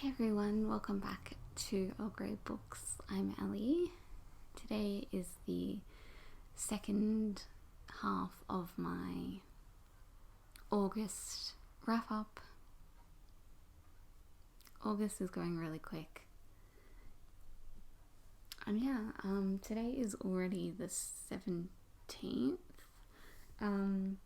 Hey everyone, welcome back to Earl Grey Books. I'm Ellie. Today is the second half of my August wrap up. August is going really quick. And today is already the 17th. Or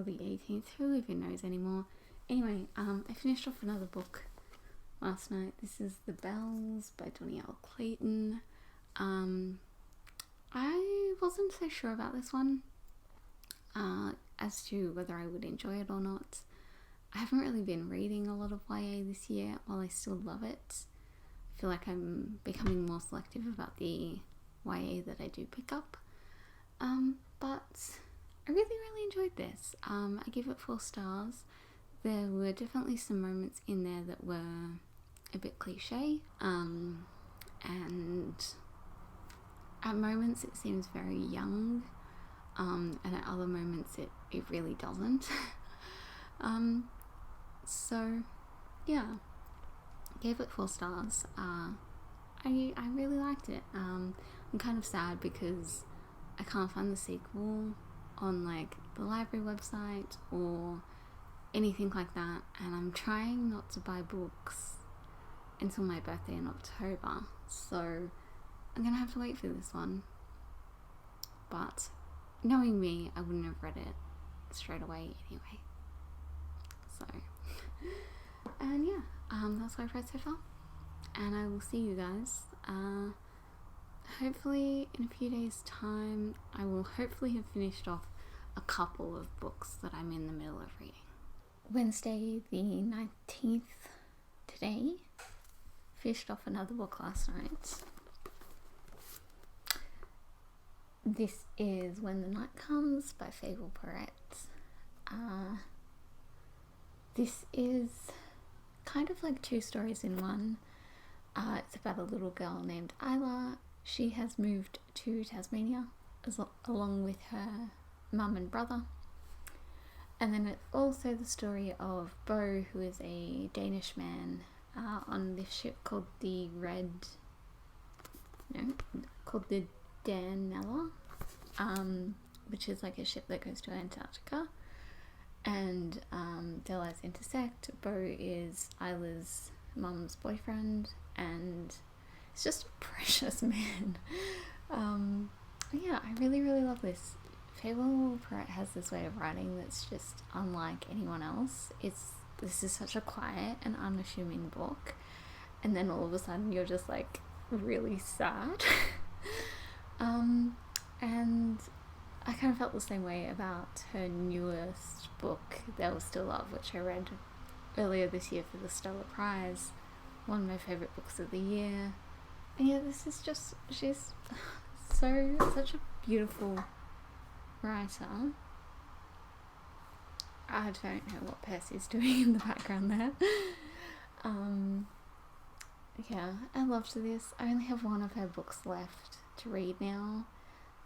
the 18th, who even knows anymore. Anyway, I finished off another book last night. This is The Bells by Donielle Clayton. I wasn't so sure about this one as to whether I would enjoy it or not. I haven't really been reading a lot of YA this year, while I still love it. I feel like I'm becoming more selective about the YA that I do pick up. But I really enjoyed this. I give it 4 stars. There were definitely some moments in there that were a bit cliche, and at moments it seems very young, and at other moments it really doesn't. So yeah, gave it 4 stars. I really liked it. I'm kind of sad because I can't find the sequel on like the library website or anything like that, and I'm trying not to buy books until my birthday in October, so I'm gonna have to wait for this one. But knowing me, I wouldn't have read it straight away anyway. So and that's what I've read so far, and I will see you guys hopefully in a few days time. I will hopefully have finished off a couple of books that I'm in the middle of reading. Wednesday the 19th today. Finished off another book last night. This is When the Night Comes by Fable Perret. This is kind of like 2 stories in one. It's about a little girl named Isla. She has moved to Tasmania along with her mum and brother. And then it's also the story of Bo, who is a Danish man on this ship called the Danella, which is like a ship that goes to Antarctica. And their lives intersect. Bo is Isla's mum's boyfriend, and it's just a precious man. I really love this. Fable Perret has this way of writing that's just unlike anyone else. This is such a quiet and unassuming book, and then all of a sudden you're just like really sad. And I kind of felt the same way about her newest book, There Was Still Love, which I read earlier this year for the Stella Prize. One of my favourite books of the year. And yeah, this is just, she's such a beautiful writer. I don't know what Percy's doing in the background there. I loved this. I only have one of her books left to read now.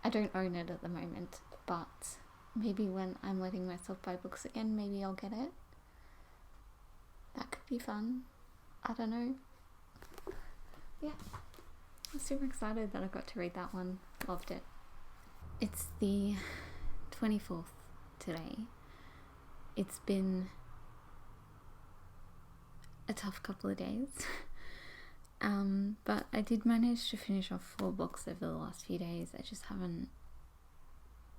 I don't own it at the moment, but maybe when I'm letting myself buy books again, maybe I'll get it. That could be fun. I don't know. Yeah, I'm super excited that I got to read that one. Loved it. It's the 24th today. It's been a tough couple of days. But I did manage to finish off 4 books over the last few days. I just haven't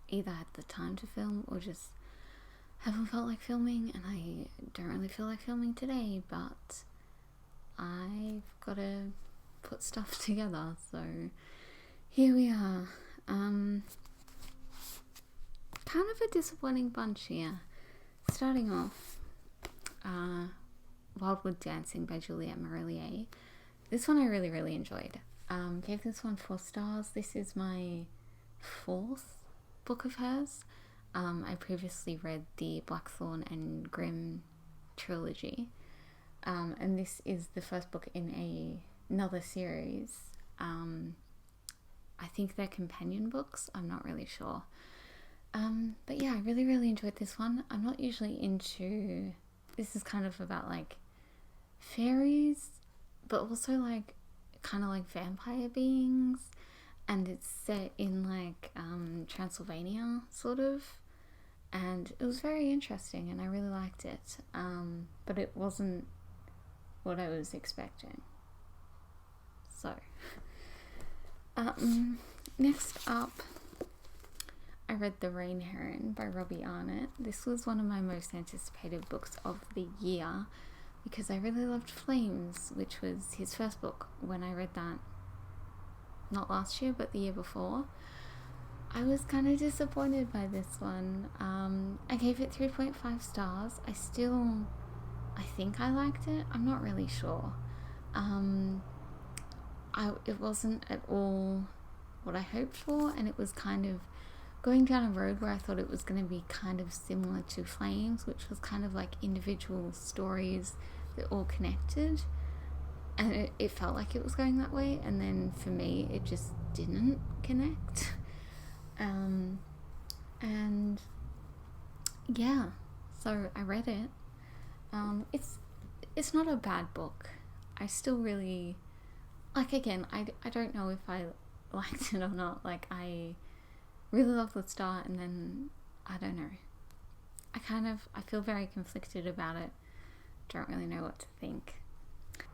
either had the time to film or just haven't felt like filming, and I don't really feel like filming today, but I've got to put stuff together, so here we are. Kind of a disappointing bunch here. Starting off, Wildwood Dancing by Juliette Marillier. This one I really enjoyed. Gave this one 4 stars. This is my 4th book of hers. I previously read the Blackthorn and Grimm trilogy, and this is the first book in another series. I think they're companion books. I'm not really sure. But yeah, I really enjoyed this one. I'm not usually into... This is kind of about like fairies, but also like kind of like vampire beings, and it's set in like Transylvania sort of, and it was very interesting and I really liked it, but it wasn't what I was expecting. So next up, I read The Rain Heron by Robbie Arnott. This was one of my most anticipated books of the year because I really loved Flames, which was his first book. When I read that, not last year but the year before, I was kind of disappointed by this one. I gave it 3.5 stars. I think I liked it. I'm not really sure. It wasn't at all what I hoped for, and it was kind of going down a road where I thought it was going to be kind of similar to Flames, which was kind of like individual stories that all connected, and it felt like it was going that way, and then for me it just didn't connect. And yeah, so I read it. It's not a bad book. I still really like, again, I don't know if I liked it or not. Like, I really loved the start, and then I don't know, I feel very conflicted about it. Don't really know what to think.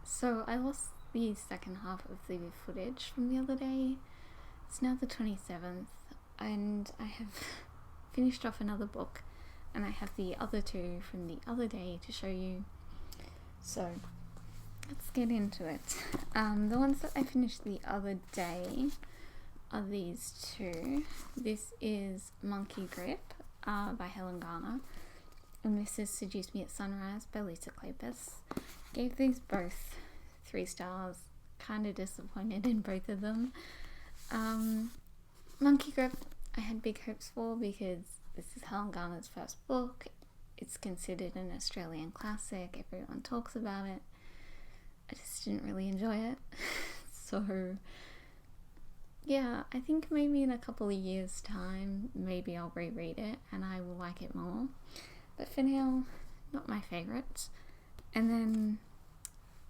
So I lost the second half of the footage from the other day. It's now the 27th, and I have finished off another book, and I have the other two from the other day to show you. So let's get into it. The ones that I finished the other day are these two. This is Monkey Grip by Helen Garner, and this is Seduce Me at Sunrise by Lisa Kleypas. Gave these both 3 stars. Kind of disappointed in both of them. Monkey Grip I had big hopes for because this is Helen Garner's first book. It's considered an Australian classic. Everyone talks about it. I just didn't really enjoy it. So yeah, I think maybe in a couple of years' time, maybe I'll reread it and I will like it more. But for now, not my favourite. And then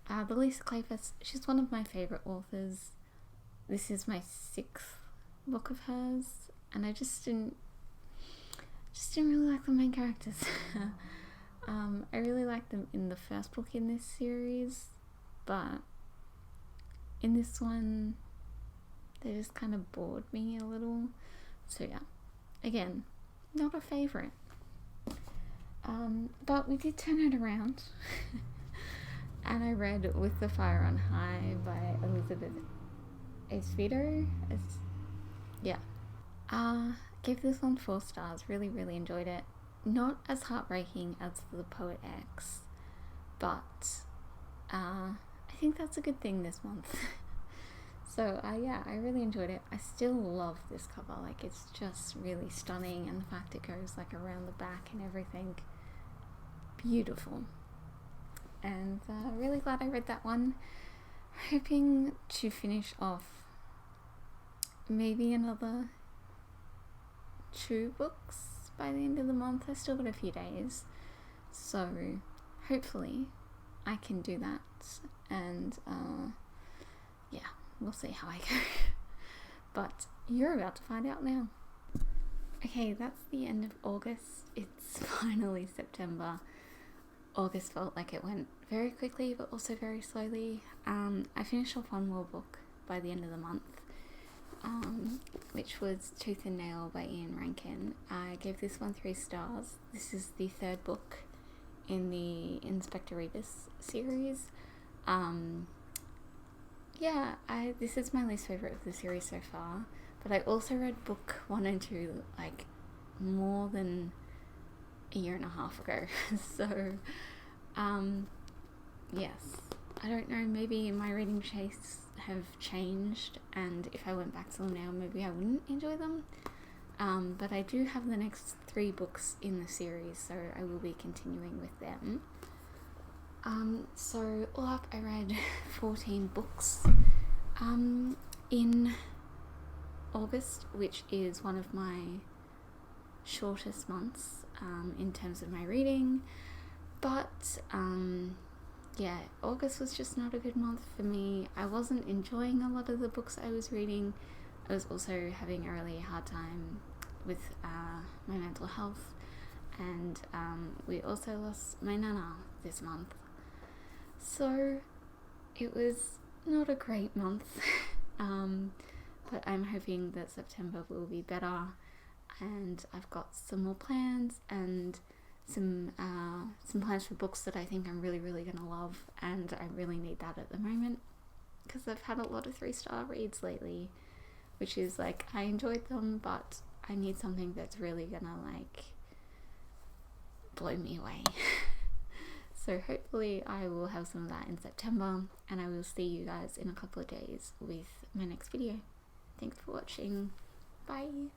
the Lisa Kleypas, she's one of my favourite authors. This is my 6th book of hers, and I just didn't really like the main characters. I really liked them in the first book in this series, but in this one, they just kind of bored me a little. So yeah, again, not a favourite. But we did turn it around. And I read With the Fire on High by Elizabeth Acevedo. Gave this one 4 stars. Really, really enjoyed it. Not as heartbreaking as The Poet X, but I think that's a good thing this month. So yeah, I really enjoyed it. I still love this cover. Like, it's just really stunning, and the fact it goes like around the back and everything, beautiful. And really glad I read that one. Hoping to finish off maybe another 2 books by the end of the month. I still got a few days, so hopefully I can do that. And yeah, we'll see how I go. But you're about to find out now. Okay, that's the end of August. It's finally September. August felt like it went very quickly, but also very slowly. I finished off one more book by the end of the month, which was Tooth and Nail by Ian Rankin. I gave this one 3 stars. This is the 3rd book in the Inspector Rebus series. This is my least favourite of the series so far, but I also read book 1 and 2 like more than a year and a half ago. So yes, I don't know, maybe my reading tastes have changed, and if I went back to them now, maybe I wouldn't enjoy them. But I do have the next 3 books in the series, so I will be continuing with them. So all up, I read 14 books in August, which is one of my shortest months in terms of my reading, but yeah, August was just not a good month for me. I wasn't enjoying a lot of the books I was reading. I was also having a really hard time with my mental health, and we also lost my nana this month. So it was not a great month, but I'm hoping that September will be better, and I've got some more plans and some plans for books that I think I'm really gonna love, and I really need that at the moment because I've had a lot of 3-star reads lately, which is like, I enjoyed them, but I need something that's really gonna like blow me away. So hopefully I will have some of that in September, and I will see you guys in a couple of days with my next video. Thanks for watching. Bye.